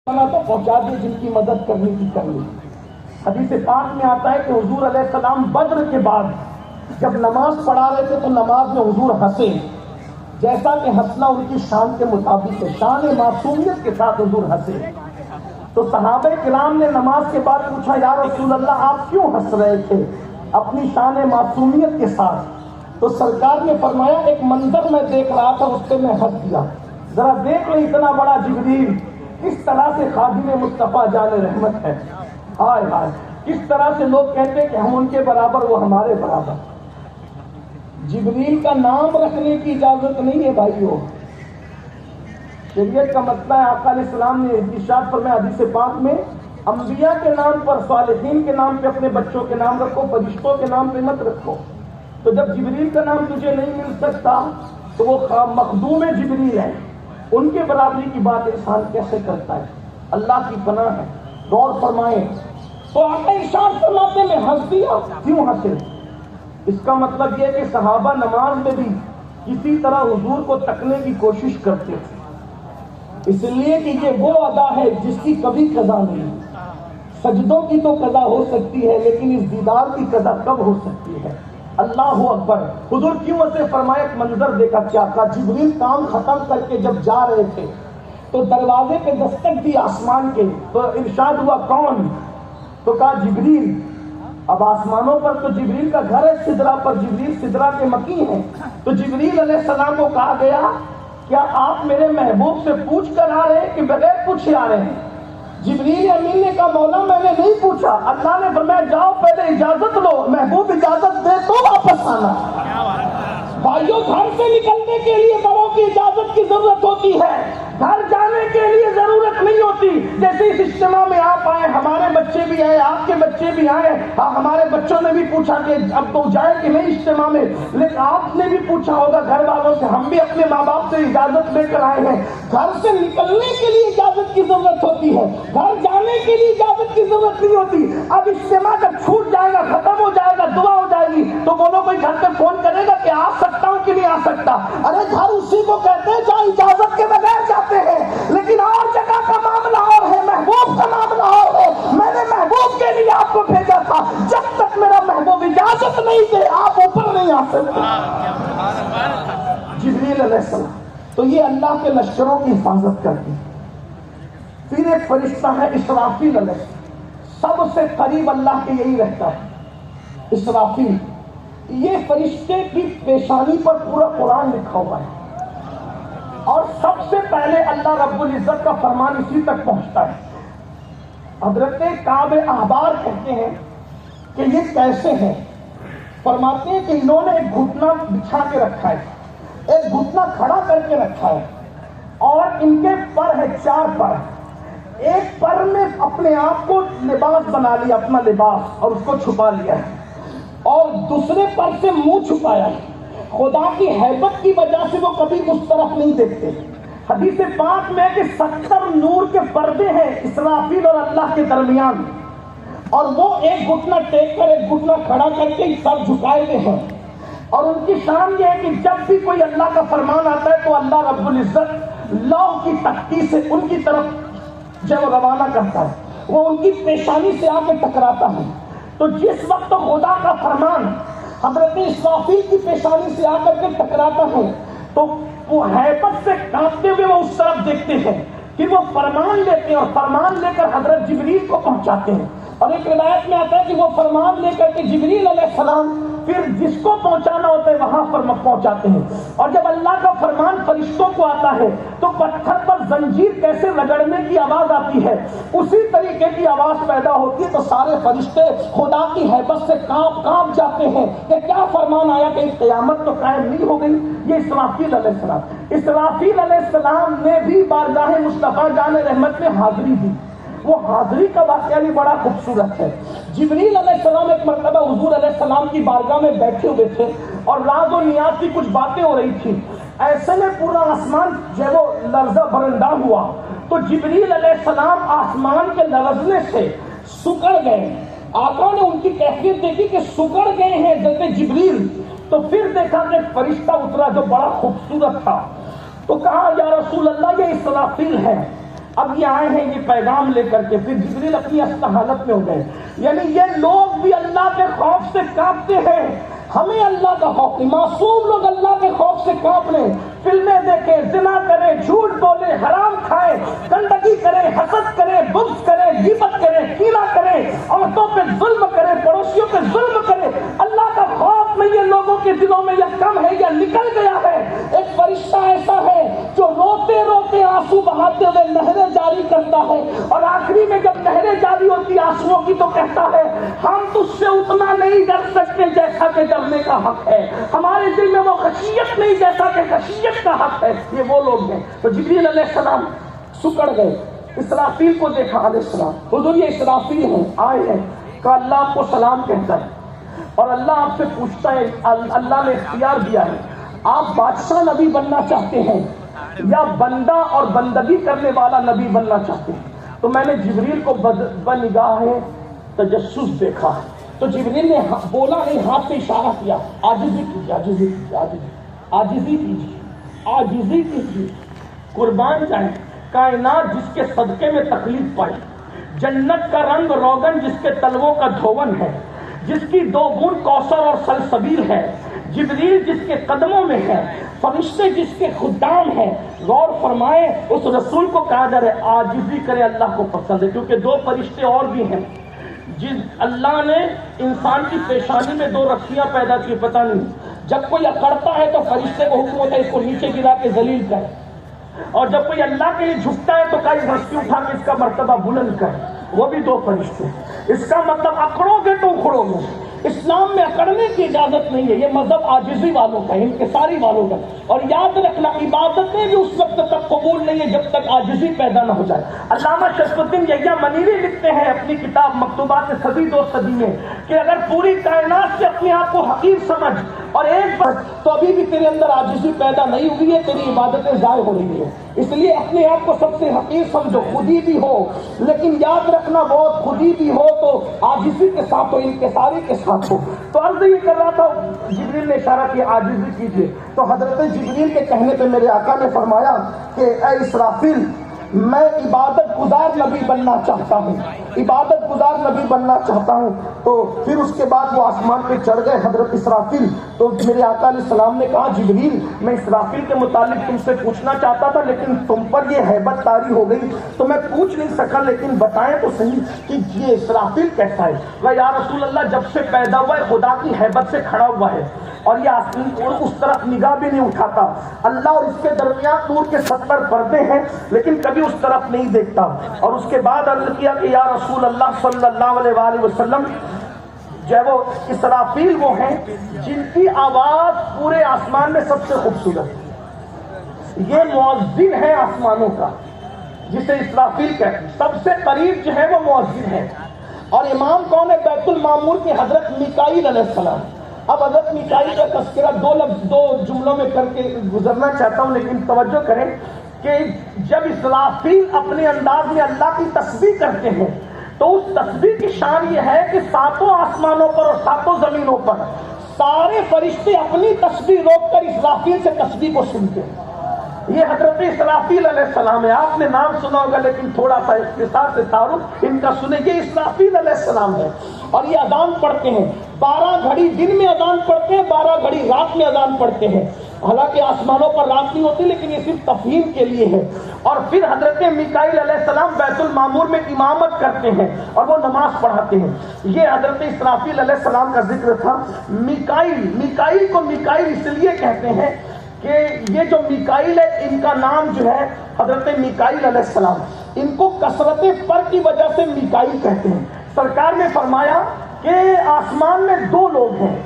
تو پہنچا دی، جن کی مدد کرنی تھی کر لی۔ حدیث پاک میں آتا ہے کہ حضور علیہ السلام بدر کے بعد جب نماز پڑھا رہے تھے تو نماز میں حضور ہنسے، جیسا کہ ہنسنا ان کی شان کے مطابق ہے، شان معصومیت کے ساتھ حضور ہنسے۔ تو صحابہ کرام نے نماز کے بعد پوچھا، یا رسول اللہ آپ کیوں ہنس رہے تھے اپنی شان معصومیت کے ساتھ؟ تو سرکار نے فرمایا، ایک منظر میں دیکھ رہا تھا، اس سے میں ہنس دیا۔ ذرا دیکھ لیں اتنا بڑا جبریل کس طرح سے خادم مصطفیٰ جان رحمت ہے، ہائے ہائے کس طرح سے لوگ کہتے ہیں کہ ہم ان کے برابر، وہ ہمارے برابر۔ جبریل کا نام رکھنے کی اجازت نہیں ہے بھائیو، شریعت کا مسئلہ ہے۔ آقا علیہ السلام نے ارشاد فرمایا حدیث پاک میں، انبیاء کے نام پر، صالحین کے نام پہ اپنے بچوں کے نام رکھو، فرشتوں کے نام پہ مت رکھو۔ تو جب جبریل کا نام تجھے نہیں مل سکتا تو وہ مخدوم جبریل ہے، ان کے برابری کی بات انسان کیسے کرتا ہے؟ اللہ کی پناہ ہے، غور فرمائیں۔ تو آقا ارشاد فرماتے میں ہنس دیا، کیوں ہنسے؟ اس کا مطلب یہ کہ صحابہ نماز میں بھی کسی طرح حضور کو تکنے کی کوشش کرتے تھے، اس لیے کہ یہ وہ ادا ہے جس کی کبھی قضا نہیں۔ سجدوں کی تو قضا ہو سکتی ہے، لیکن اس دیدار کی قضا کب ہو سکتی ہے؟ اللہ اکبر۔ حضور کیوں اسے فرمایا؟ ایک منظر دیکھا، کیا کہا؟ جبریل کام ختم کر کے جب جا رہے تھے تو دروازے پہ دستک دی آسمان کے، تو ارشاد ہوا کون؟ تو کہا جبریل۔ اب آسمانوں پر تو جبریل کا گھر ہے، سدرا پر، جبریل سدرا کے مکی ہیں۔ تو جبریل علیہ السلام کو کہا گیا، کیا آپ میرے محبوب سے پوچھ کر آ رہے ہیں کہ بغیر پوچھے آ رہے ہیں؟ جبریل امین نے کہا، مولا میں نے نہیں پوچھا۔ اللہ نے فرمایا، جاؤ پہلے اجازت لو، محبوب اجازت دے تو واپس آنا۔ بھائیو، گھر سے نکلنے کے لیے بڑوں کی اجازت کی ضرورت ہوتی ہے، گھر جانے کے لیے ضرورت نہیں ہوتی۔ جیسے اس اجتماع میں آپ آئے، ہمارے بچے بھی آئے، آپ کے بچے بھی آئے، ہمارے بچوں نے بھی پوچھا کہ اب تو جائے کہ نہیں اجتماع میں، لیکن آپ نے بھی پوچھا ہوگا گھر والوں سے، ہم بھی اپنے ماں باپ سے اجازت لے کر آئے ہیں۔ گھر سے نکلنے کے لیے اجازت کی ضرورت ہوتی ہے، گھر جانے کے لیے اجازت کی ضرورت نہیں ہوتی۔ اب اجتماع جب چھوٹ جائے گا، ختم ہو جائے گا، دعا ہو جائے گی، تو بولو کوئی گھر پہ فون کرے گا کہ آ سکتا ہوں کہ نہیں آ سکتا؟ ارے گھر اسی کو کہتے ہیں جہاں اجازت کے بغیر جاتے ہیں، لیکن اور جگہ کا معاملہ اور ہے، محبوب کا معاملہ اور ہے۔ میں نے محبوب کے لیے آپ کو بھیجا تھا، جب تک میرا محبوب اجازت نہیں دے آپ اوپر نہیں آ سکتے۔ جبریل علیہ السلام تو یہ اللہ کے لشکروں کی حفاظت کرتی ہے۔ پھر ایک فرشتہ ہے اسرافیل علیہ السلام، سب سے قریب اللہ کے یہی رہتا ہے اسرافیل۔ یہ فرشتے کی پیشانی پر پورا قرآن لکھا ہوا ہے، اور سب سے پہلے اللہ رب العزت کا فرمان اسی تک پہنچتا ہے۔ حضرت کعب احبار کہتے ہیں کہ یہ کیسے ہیں؟ فرماتے ہیں کہ انہوں نے ایک گھٹنا بچھا کے رکھا ہے، ایک گھٹنا کھڑا کر کے رکھا ہے، اور ان کے پر ہے 4 پر۔ ایک پر میں اپنے آپ کو لباس بنا لیا، اپنا لباس، اور اس کو چھپا لیا ہے، اور دوسرے پر سے منہ چھپایا ہے۔ خدا کی ہیبت کی وجہ سے وہ کبھی اس طرف نہیں دیکھتے۔ حدیث پاک میں کہ 70 نور کے پردے ہیں اسرافیل اور اللہ کے درمیان، اور وہ ایک گھٹنا ٹیک کر، ایک گھٹنا کھڑا کر کے سر جھکائے ہوئے ہیں، اور ان کی شان یہ ہے کہ جب بھی کوئی اللہ کا فرمان آتا ہے تو اللہ رب العزت لوح کی تختی سے ان کی طرف جب روانہ کرتا ہے، وہ ان کی پیشانی سے آ کے ٹکراتا ہے۔ تو جس وقت خدا کا فرمان حضرت اسرافیل کی پیشانی سے آ کر کے ٹکراتا ہے تو وہ ہیبت سے کانپتے ہوئے وہ اس طرف دیکھتے ہیں، پھر وہ فرمان لیتے ہیں، اور فرمان لے کر حضرت جبریل کو پہنچاتے ہیں۔ اور ایک روایت میں آتا ہے کہ وہ فرمان لے کر کے جبریل علیہ السلام پھر جس کو پہنچانا ہوتا ہے وہاں پر پہنچاتے ہیں۔ اور جب اللہ کا فرمان فرشتوں کو آتا ہے تو پتھر پر زنجیر کیسے رگڑنے کی آواز آتی ہے، اسی طریقے کی آواز پیدا ہوتی ہے، تو سارے فرشتے خدا کی ہیبت سے کانپ جاتے ہیں کہ کیا فرمان آیا کہ قیامت تو قائم نہیں ہو گئی۔ یہ اسرافیل علیہ السلام، اسرافیل علیہ السلام نے بھی بارگاہ مصطفیٰ جان رحمت میں حاضری دی۔ وہ حاضری کا واقعہ بھی بڑا خوبصورت ہے۔ جبریل علیہ السلام ایک مرتبہ حضور علیہ السلام کی بارگاہ میں بیٹھے ہوئے تھے، اور راز و نیاز کی کچھ باتیں ہو رہی تھی۔ ایسے میں پورا آسمان جو وہ لرزہ برندہ ہوا، تو جبریل علیہ السلام آسمان کے لرزنے سے سکڑ گئے۔ آقا نے ان کی کیفیت دیکھی کہ سکڑ گئے ہیں حضرت جبریل، تو پھر دیکھا کہ ایک فرشتہ اترا جو بڑا خوبصورت تھا، تو کہا یا رسول اللہ یہ اسرافیل ہے۔ اب یہ آئے ہیں یہ پیغام لے کر کے، پھر جبریل اپنی اصل حالت میں ہو گئے، یعنی یہ لوگ بھی اللہ کے خوف سے کانپتے ہیں، ہمیں اللہ کا خوف نہیں، معصوم لوگ اللہ کے خوف سے کانپ لیں، فلمیں دیکھیں، زنا کریں، جھوٹ بولیں، حرام کھائیں، گندگی کریں، حسد کریں، بغض کریں، غیبت کریں، کینہ کریں، عورتوں پہ ظلم کریں، پڑوسیوں پہ ظلم کریں، اللہ کا خوف نہیں ہے لوگوں کے دلوں میں، یا کم ہے یا نکل گیا ہے۔ ایک فرشتہ ایسا ہے جو روتے روتے آنسو بہاتے ہوئے نہریں جاری کرتا ہے، اور آخری میں جب نہریں جاری ہوتی آنسوؤں کی تو کہتا ہے ہم تجھ سے اتنا نہیں ڈر سکتے جیسا کہ ڈرنے کا حق ہے، ہمارے دل میں وہ خشیت نہیں جیسا کہ خشیت کا حق ہے۔ یہ وہ لوگ ہیں۔ تو جبریل علیہ السلام سکڑ گئے، اسرافیل کو دیکھا علیہ السلام، حضور یہ اسرافیل ہیں، آئے ہیں، کہا اللہ آپ کو سلام کہتا ہے، اور اللہ آپ سے پوچھتا ہے، اللہ نے اختیار دیا ہے، آپ بادشاہ نبی بننا چاہتے ہیں یا بندہ اور بندگی کرنے والا نبی بننا چاہتے ہیں؟ تو میں نے جبریل کو بنگاہ تجسس دیکھا، تو جبریل نے بولا نہیں، ہاتھ سے اشارہ کیا، عاجزی کیجیے، عاجزی کیجیے، عاجزی کیجیے، عاجزی کیجیے، قربان جائیں، کائنات جس کے صدقے میں تکلیف پائی، جنت کا رنگ روغن جس کے تلووں کا دھون ہے، جس کی 2 بوند کوثر اور سلسبیل ہے، جبریل جس کے قدموں میں ہے، فرشتے جس کے خدام ہیں، غور فرمائے اس رسول کو کہا جا رہا ہے عاجزی کرے، اللہ کو پسند ہے، کیونکہ 2 فرشتے اور بھی ہیں، جس اللہ نے انسان کی پیشانی میں 2 رسیاں پیدا کی، پتہ نہیں، جب کوئی اکڑتا ہے تو فرشتے کو حکم ہوتا ہے اس کو نیچے گرا کے ذلیل کرے، اور جب کوئی اللہ کے لیے جھکتا ہے تو کئی رسی اٹھا کے اس کا مرتبہ بلند کرے، وہ بھی 2 فرشتے۔ اس کا مطلب اکڑو گے تو اکھڑو گے، اسلام میں اکڑنے کی اجازت نہیں ہے، یہ مذہب عاجزی والوں کا ہے، انکساری والوں کا، اور یاد رکھنا عبادتیں بھی اس وقت تک قبول نہیں ہے جب تک عاجزی پیدا نہ ہو جائے۔ علامہ شرف الدین یحییٰ منیری لکھتے ہیں اپنی کتاب مکتوبات صدی 2 صدی میں کہ اگر پوری کائنات سے اپنے آپ کو حقیر سمجھ اور ایک بار تو ابھی بھی تیرے اندر عاجزی پیدا نہیں ہوئی ہے، تیری عبادتیں ضائع ہو رہی ہیں، اس لیے اپنے آپ کو سب سے حقیر سمجھو، خودی بھی ہو لیکن یاد رکھنا بہت خودی بھی ہو تو عاجزی کے ساتھ ہو، انکساری کے ساتھ ہو۔ تو عرض یہ کر رہا تھا، جبریل نے اشارہ کیا عاجزی کیجیے، تو حضرت جبریل کے کہنے پہ میرے آقا نے فرمایا کہ اے اسرافیل، میں عبادت گزار نبی بننا چاہتا ہوں، عبادت گزار نبی بننا چاہتا ہوں۔ تو پھر اس کے بعد وہ آسمان پہ چڑھ گئے حضرت اسرافیل، تو میرے آقا علیہ السلام نے کہا جبریل میں اسرافیل کے متعلق تم سے پوچھنا چاہتا تھا لیکن تم پر یہ ہیبت طاری ہو گئی تو میں پوچھ نہیں سکا، لیکن بتائیں تو صحیح کہ یہ اسرافیل کیسا ہے؟ کہ یا رسول اللہ جب سے پیدا ہوا ہے خدا کی ہیبت سے کھڑا ہوا ہے، اور یہ آسمان اس طرف نگاہ بھی نہیں اٹھاتا، اللہ اور اس کے درمیان نور کے 70 پردے ہیں لیکن کبھی اس طرف نہیں دیکھتا۔ اور اس کے بعد عرض کیا کہ یا رسول اللہ صلی اللہ علیہ وآلہ وسلم، جو ہے وہ اسرافیل وہ ہیں جن کی آواز پورے آسمان میں سب سے خوبصورت ہے، یہ مؤذن ہے آسمانوں کا جسے اسرافیل کہتے ہیں، سب سے قریب جو ہے وہ مؤذن ہے، اور امام کون ہے؟ بیت المعمور کے حضرت میکائیل علیہ السلام۔ اب حضرت میکائیل کا تذکرہ 2 جملوں میں کر کے گزرنا چاہتا ہوں، لیکن توجہ کریں کہ جب اسرافیل اپنے انداز میں اللہ کی تسبیح کرتے ہیں تو اس تسبیح کی شان یہ ہے کہ 7 آسمانوں پر اور 7 زمینوں پر سارے فرشتے اپنی تسبیح روک کر اسرافیل سے تسبیح کو سنتے ہیں۔ یہ حضرت اسرافیل علیہ السلام ہے، آپ نے نام سنا ہوگا لیکن تھوڑا سا اختصار سے تعارف ان کا سنیں، یہ اسرافیل علیہ السلام ہے، اور یہ اذان پڑھتے ہیں، 12 گھڑی دن میں اذان پڑھتے ہیں، 12 گھڑی رات میں اذان پڑھتے ہیں، حالانکہ آسمانوں پر رات نہیں ہوتی لیکن یہ صرف تفہیم کے لیے ہے۔ اور پھر حضرت میکائیل علیہ السلام بیت المعمور میں امامت کرتے ہیں اور وہ نماز پڑھاتے ہیں۔ یہ حضرت اسرافیل علیہ السلام کا ذکر تھا۔ میکائیل کو میکائیل اس لیے کہتے ہیں کہ یہ جو میکائیل ہے ان کا نام جو ہے حضرت میکائیل علیہ السلام، ان کو کثرت پر کی وجہ سے میکائیل کہتے ہیں۔ سرکار نے فرمایا کہ آسمان میں 2 لوگ ہیں،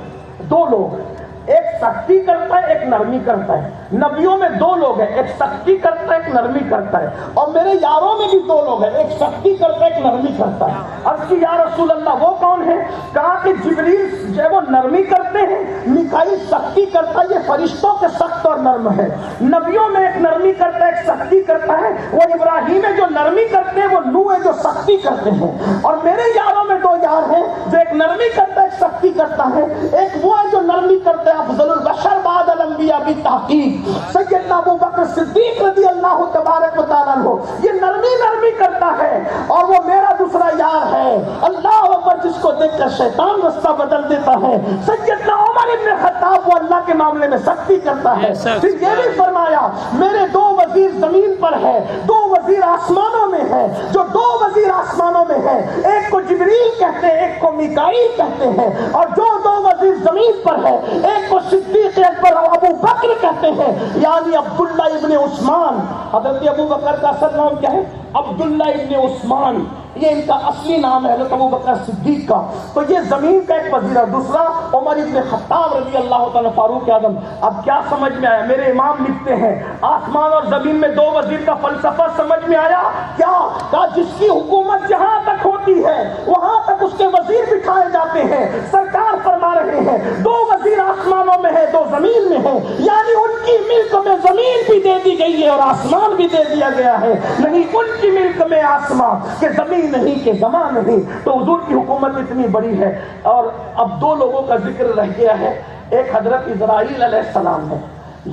2 لوگ، ایک سختی کرتا ہے ایک نرمی کرتا ہے۔ نبیوں میں 2 لوگ ہیں، ایک سختی کرتا ہے ایک نرمی کرتا ہے، اور میرے یاروں میں بھی 2 لوگ ہیں، ایک سختی کرتا ہے ایک نرمی کرتا ہے۔ عرض کی یا رسول اللہ وہ کون ہے؟ کہا کہ جبریل جو ہے وہ نرمی کرتے ہیں، میکائیل سختی کرتا ہے، یہ فرشتوں کے سخت اور نرم ہے۔ نبیوں میں ایک نرمی کرتا ہے ایک سختی کرتا ہے، وہ ابراہیم ہے جو نرمی کرتے ہیں، وہ نوح ہے جو سختی کرتے ہیں، اور میرے یاروں میں 2 یار ہیں جو ایک نرمی کرتا ہے ایک سختی کرتا ہے۔ ایک وہ ہے جو نرمی کرتا ہے افضل البشر بعد الانبیاء الانبیاء کی تحقیق سیدنا ابو بکر صدیق رضی اللہ تبارک و تعالیٰ عنہ یہ نرمی کرتا ہے اور وہ میرا دوسرا یار ہے، اللہ اکبر، جس کو دیکھ کر شیطان رستہ بدل دیتا ہے۔ سیدنا عمر ابن خطاب وہ اللہ کے معاملے میں سختی کرتا ہے، پھر یہ بھی فرمایا میرے 2 وزیر زمین پر ہے، 2 وزیر آسمانوں میں ہے، جو 2 وزیر آسمانوں میں ہے ایک کو جبریل کہتے ہیں، ایک کو میکائیل کہتے ہیں، اور جو 2 وزیر زمین پر ہے ایک کو صدیق اکبر ابو بکر کہتے ہیں، یعنی عبداللہ ابن عثمان۔ حضرت ابو بکر کا اصل نام کیا ہے؟ عبداللہ ابن عثمان، یہ ان کا اصلی نام ہے حضرت ابو بکر صدیق کا۔ تو یہ زمین کا ایک وزیر ہے، دوسرا عمر ابن خطاب رضی اللہ تعالیٰ فاروق اعظم۔ اب کیا سمجھ میں آیا؟ میرے امام لکھتے ہیں آسمان اور زمین میں 2 وزیر کا فلسفہ سمجھ میں آیا کیا؟ کہا جس کی حکومت جہاں تک ہوتی ہے وہاں تک اس کے وزیر بٹھائے جاتے ہیں۔ سرکار فرما رہے ہیں 2 وزیر آسمانوں میں ہے، 2 زمین میں ہے، یعنی ان کی ملک میں زمین بھی دے دی گئی ہے اور آسمان بھی دے دیا گیا ہے، نہیں ان کی ملک میں آسمان کہ زمین نہیں کہ زمان نہیں۔ تو حضور کی حکومت اتنی بڑی ہے۔ اور اب 2 لوگوں کا ذکر رہ گیا ہے، ایک حضرت اسرائیل علیہ السلام ہے،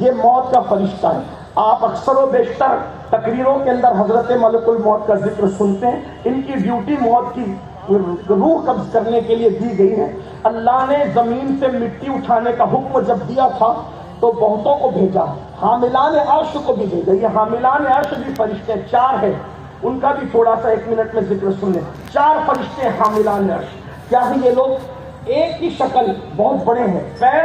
یہ موت کا فرشتہ ہے۔ آپ اکثر و بیشتر تقریروں کے اندر حضرت ملک الموت کا ذکر سنتے ہیں، ان کی ڈیوٹی موت کی روح قبض کرنے کے لیے دی گئی ہے۔ اللہ نے زمین سے مٹی اٹھانے کا حکم جب دیا تھا تو بہتوں کو بھیجا، حاملان عرش کو بھی بھیجا۔ یہ حاملان عرش بھی فرشتے 4 ہیں، ان کا بھی تھوڑا سا 1 منٹ میں ذکر سن لیں۔ 4 فرشتے حاملان عرش، کیا ہے یہ لوگ؟ ایک کی شکل، بہت بڑے ہیں، پیر